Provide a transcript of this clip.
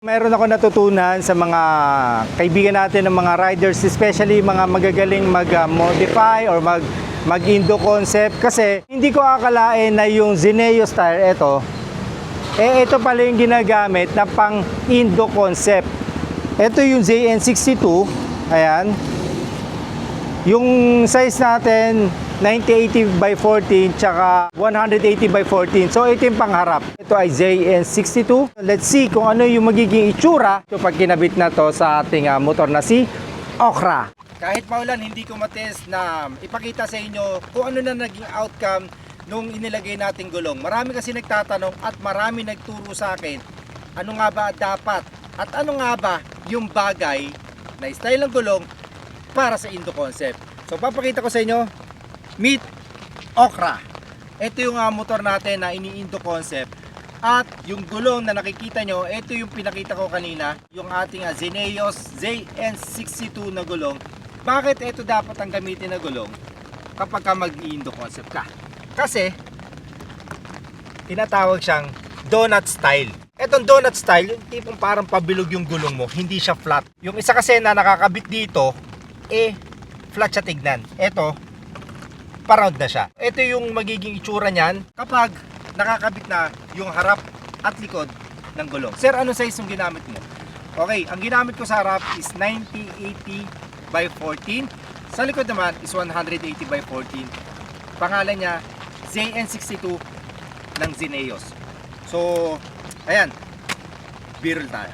Meron ako natutunan sa mga kaibigan natin ng mga riders, especially mga magagaling mag-modify or mag-Indo concept. Kasi hindi ko akalain na yung Zineo style, ito pala yung ginagamit na pang Indo concept. Ito yung JN62, ayan. Yung size natin, 9080 by 14 tsaka 180 by 14. So ito yung pangharap. Ito ay JN62. Let's see kung ano yung magiging itsura pag kinabit na to sa ating motor na si Okra. Kahit maulan, hindi ko matest na ipakita sa inyo kung ano na naging outcome nung inilagay nating gulong. Marami kasi nagtatanong at marami nagturo sa akin ano nga ba dapat at ano nga ba yung bagay na style ng gulong para sa Indo concept. So papakita ko sa inyo, meet Okra. Ito yung motor natin na ini-Indo concept. At yung gulong na nakikita nyo, ito yung pinakita ko kanina, yung ating Zineo JN62 na gulong. Bakit ito dapat ang gamitin na gulong kapag ka mag-Indo concept ka? Kasi tinatawag siyang donut style. Etong donut style, yung tipong parang pabilog yung gulong mo, hindi siya flat. Yung isa kasi na nakakabit dito, flat siya tignan. Ito, pa-round na siya. Ito yung magiging itsura niyan kapag nakakabit na yung harap at likod ng gulong. Sir, ano size yung ginamit mo? Okay, ang ginamit ko sa harap is 9080 by 14. Sa likod naman is 180 by 14. Pangalan niya, JN62 ng Zineos. So, ayan, birol tayo.